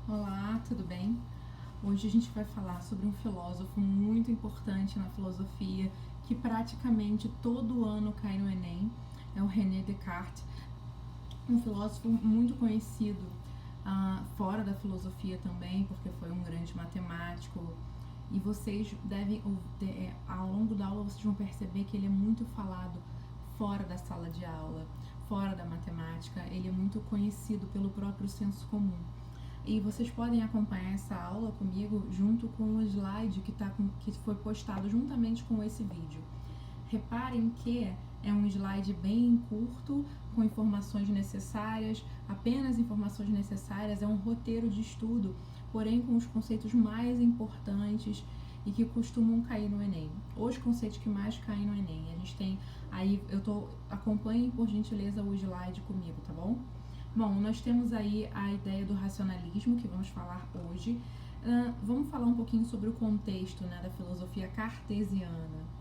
Olá, tudo bem? Hoje a gente vai falar sobre um filósofo muito importante na filosofia que praticamente todo ano cai no Enem, é o René Descartes, um filósofo muito conhecido fora da filosofia também, porque foi um grande matemático. E vocês devem, ao longo da aula, vocês vão perceber que ele é muito falado fora da sala de aula, fora da matemática. Ele é muito conhecido pelo próprio senso comum. E vocês podem acompanhar essa aula comigo junto com o slide que foi postado juntamente com esse vídeo. Reparem que é um slide bem curto, com informações necessárias, apenas informações necessárias, é um roteiro de estudo, porém com os conceitos mais importantes e que costumam cair no Enem. Os conceitos que mais caem no Enem. A gente tem aí, acompanhem por gentileza o slide comigo, tá bom? Bom, nós temos aí a ideia do racionalismo, que vamos falar hoje. Vamos falar um pouquinho sobre o contexto, né, da filosofia cartesiana.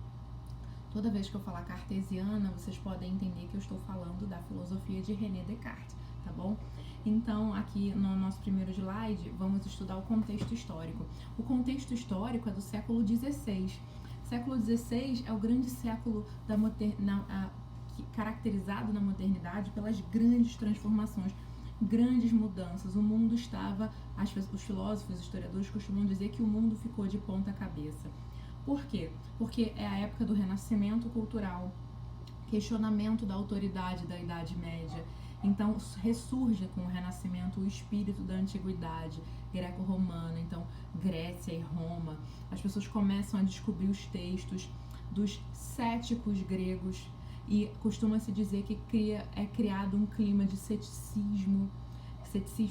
Toda vez que eu falar cartesiana, vocês podem entender que eu estou falando da filosofia de René Descartes, tá bom? Então, aqui no nosso primeiro slide, vamos estudar o contexto histórico. O contexto histórico é do século XVI. Século XVI é o grande século da caracterizado na modernidade pelas grandes transformações, grandes mudanças. O mundo estava, os filósofos, os historiadores costumam dizer que o mundo ficou de ponta cabeça. Por quê? Porque é a época do renascimento cultural, questionamento da autoridade da Idade Média. Então ressurge com o Renascimento o espírito da antiguidade greco-romana, então Grécia e Roma. As pessoas começam a descobrir os textos dos céticos gregos e costuma-se dizer que é criado um clima de ceticismo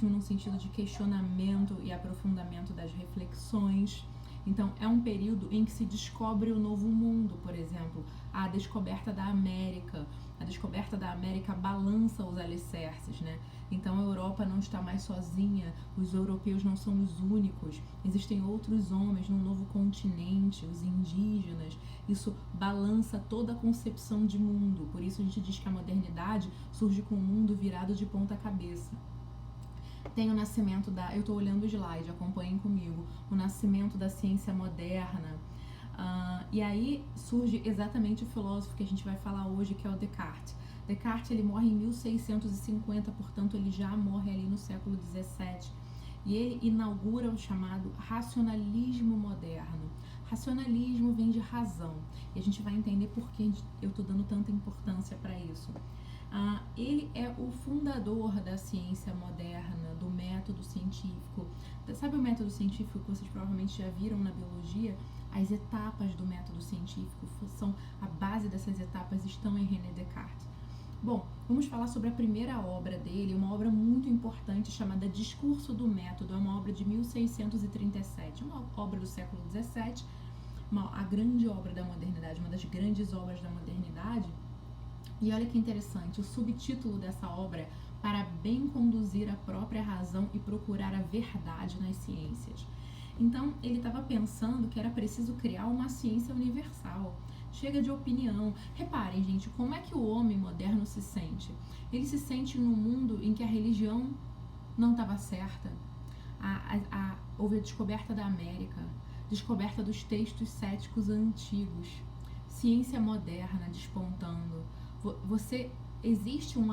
no sentido de questionamento e aprofundamento das reflexões. Então, é um período em que se descobre o novo mundo, por exemplo, a descoberta da América. A descoberta da América balança os alicerces, né? Então, a Europa não está mais sozinha, os europeus não são os únicos, existem outros homens num novo continente, os indígenas. Isso balança toda a concepção de mundo. Por isso, a gente diz que a modernidade surge com o mundo virado de ponta cabeça. Tem o nascimento eu estou olhando o slide, acompanhem comigo, o nascimento da ciência moderna. E aí surge exatamente o filósofo que a gente vai falar hoje, que é o Descartes. Descartes, ele morre em 1650, portanto ele já morre ali no século XVII. E ele inaugura o chamado racionalismo moderno. Racionalismo vem de razão, e a gente vai entender por que eu estou dando tanta importância para isso. Ele é o fundador da ciência moderna, do método científico. Sabe o método científico que vocês provavelmente já viram na biologia? As etapas do método científico, a base dessas etapas estão em René Descartes. Bom, vamos falar sobre a primeira obra dele, uma obra muito importante chamada Discurso do Método. É uma obra de 1637, uma obra do século XVII, a grande obra da modernidade, uma das grandes obras da modernidade. E olha que interessante, o subtítulo dessa obra é Para bem conduzir a própria razão e procurar a verdade nas ciências. Então, ele estava pensando que era preciso criar uma ciência universal. Chega de opinião. Reparem, gente, como é que o homem moderno se sente? Ele se sente num mundo em que a religião não estava certa. Houve a descoberta da América, descoberta dos textos céticos antigos, ciência moderna despontando. Existe um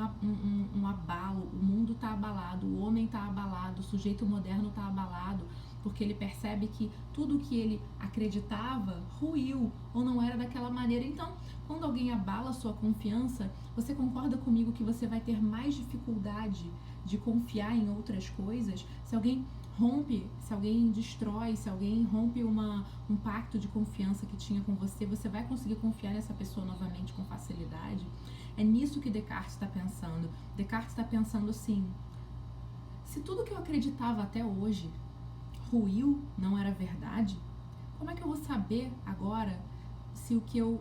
abalo, o mundo está abalado, o homem está abalado, o sujeito moderno está abalado, porque ele percebe que tudo que ele acreditava ruiu ou não era daquela maneira. Então, quando alguém abala a sua confiança, você concorda comigo que você vai ter mais dificuldade de confiar em outras coisas? Se alguém rompe, se alguém destrói, se alguém rompe um pacto de confiança que tinha com você, você vai conseguir confiar nessa pessoa novamente com facilidade? É nisso que Descartes está pensando. Descartes está pensando assim: se tudo que eu acreditava até hoje ruiu, não era verdade, como é que eu vou saber agora se o que eu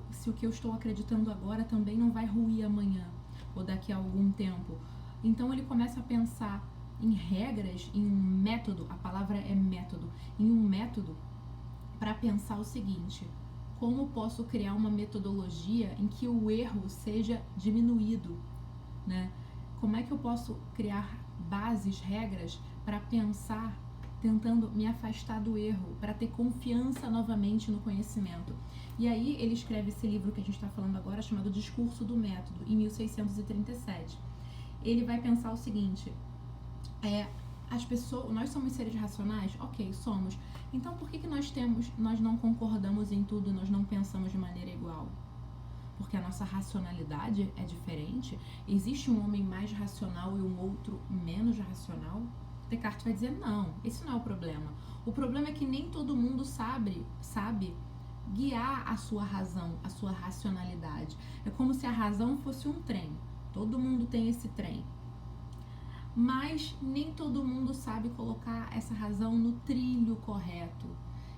estou acreditando agora também não vai ruir amanhã ou daqui a algum tempo? Então ele começa a pensar em regras, em um método, a palavra é método, em um método para pensar o seguinte: como posso criar uma metodologia em que o erro seja diminuído, né? Como é que eu posso criar bases, regras para pensar tentando me afastar do erro, para ter confiança novamente no conhecimento. E aí ele escreve esse livro que a gente está falando agora, chamado Discurso do Método, em 1637. Ele vai pensar o seguinte: as pessoas, nós somos seres racionais? Ok, somos. Então por que nós não concordamos em tudo, nós não pensamos de maneira igual? Porque a nossa racionalidade é diferente? Existe um homem mais racional e um outro menos racional? Descartes vai dizer não, esse não é o problema. O problema é que nem todo mundo sabe guiar a sua razão, a sua racionalidade. É como se a razão fosse um trem. Todo mundo tem esse trem. Mas nem todo mundo sabe colocar essa razão no trilho correto.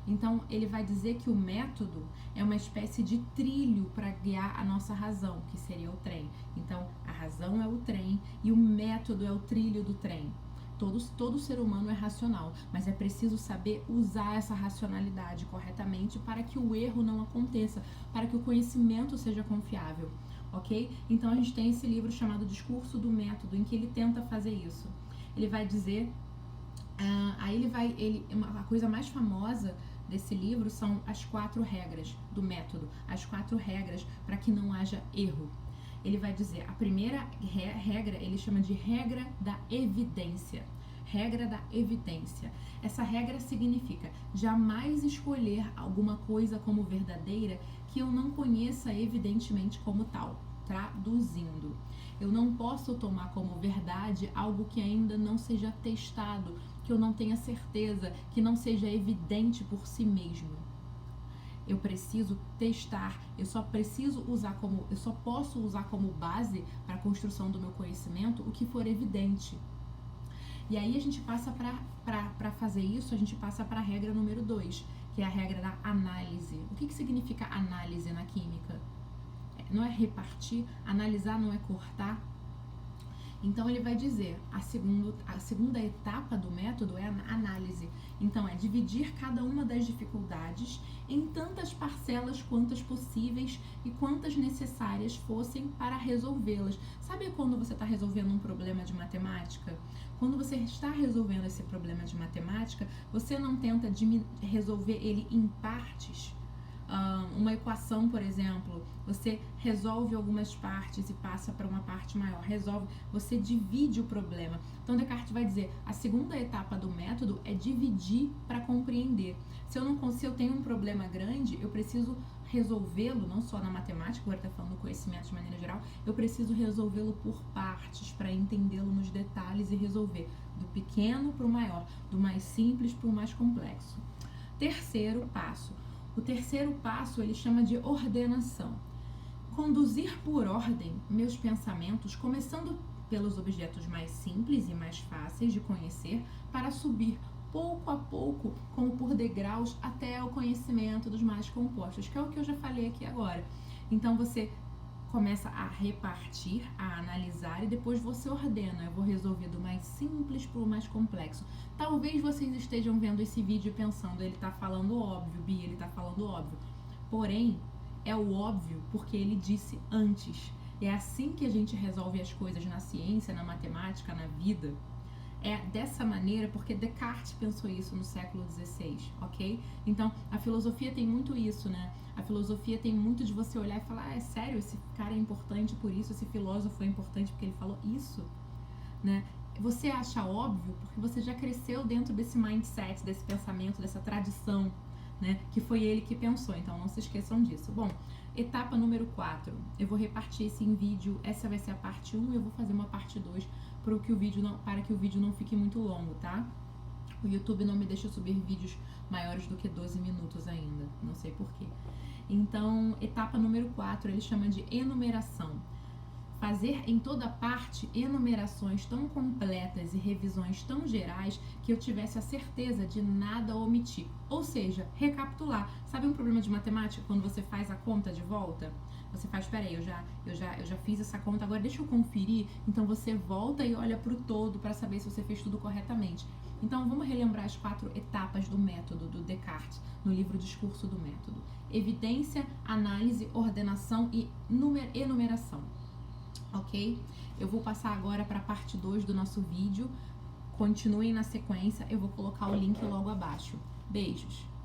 Então, ele vai dizer que o método é uma espécie de trilho para guiar a nossa razão, que seria o trem. Então, a razão é o trem e o método é o trilho do trem. Todo ser humano é racional, mas é preciso saber usar essa racionalidade corretamente para que o erro não aconteça, para que o conhecimento seja confiável, ok? Então, a gente tem esse livro chamado Discurso do Método, em que ele tenta fazer isso. Ele vai dizer... a coisa mais famosa desse livro são as 4 regras do método, as 4 regras para que não haja erro. Ele vai dizer, a primeira regra, ele chama de regra da evidência. Regra da evidência. Essa regra significa jamais escolher alguma coisa como verdadeira que eu não conheça evidentemente como tal. Traduzindo, eu não posso tomar como verdade algo que ainda não seja testado, que eu não tenha certeza, que não seja evidente por si mesmo. Eu preciso testar, eu só posso usar como base para a construção do meu conhecimento o que for evidente. E aí a gente passa para fazer isso, a gente passa para a regra número 2, que é a regra da análise. O que significa análise na química? Não é repartir, analisar não é cortar. Então ele vai dizer, a segunda etapa do método é a análise. Então é dividir cada uma das dificuldades em tantas parcelas quantas possíveis e quantas necessárias fossem para resolvê-las. Sabe quando você está resolvendo um problema de matemática? Quando você está resolvendo esse problema de matemática, você não tenta resolver ele em partes. Uma equação, por exemplo, você resolve algumas partes e passa para uma parte maior, você divide o problema. Então Descartes vai dizer, a segunda etapa do método é dividir para compreender. Se eu tenho um problema grande, eu preciso resolvê-lo, não só na matemática, agora está falando do conhecimento de maneira geral, eu preciso resolvê-lo por partes, para entendê-lo nos detalhes e resolver do pequeno para o maior, do mais simples para o mais complexo. Terceiro passo. O terceiro passo ele chama de ordenação. Conduzir por ordem meus pensamentos, começando pelos objetos mais simples e mais fáceis de conhecer, para subir pouco a pouco, como por degraus, até o conhecimento dos mais compostos, que é o que eu já falei aqui agora. Então você começa a repartir, a analisar e depois você ordena. Eu vou resolver do mais simples para o mais complexo. Talvez vocês estejam vendo esse vídeo e pensando, ele está falando óbvio, Bia, ele está falando óbvio. Porém, é o óbvio porque ele disse antes. É assim que a gente resolve as coisas na ciência, na matemática, na vida. É dessa maneira porque Descartes pensou isso no século XVI, ok? Então, a filosofia tem muito isso, né? A filosofia tem muito de você olhar e falar, é sério, esse cara é importante por isso, esse filósofo é importante porque ele falou isso, né? Você acha óbvio porque você já cresceu dentro desse mindset, desse pensamento, dessa tradição, né? Que foi ele que pensou, então não se esqueçam disso. Bom, etapa número 4, eu vou repartir esse em vídeo, essa vai ser a parte 1 e eu vou fazer uma parte 2 para que o vídeo não fique muito longo, tá? O YouTube não me deixa subir vídeos maiores do que 12 minutos ainda, não sei porquê. Então, etapa número 4, ele chama de enumeração. Fazer em toda parte enumerações tão completas e revisões tão gerais que eu tivesse a certeza de nada omitir. Ou seja, recapitular. Sabe um problema de matemática quando você faz a conta de volta? Você faz, peraí, eu já fiz essa conta, agora deixa eu conferir. Então você volta e olha para o todo para saber se você fez tudo corretamente. Então vamos relembrar as 4 etapas do método do Descartes no livro Discurso do Método: evidência, análise, ordenação e enumeração. Ok? Eu vou passar agora para a parte 2 do nosso vídeo continuem na sequência, eu vou colocar o link logo abaixo. Beijos!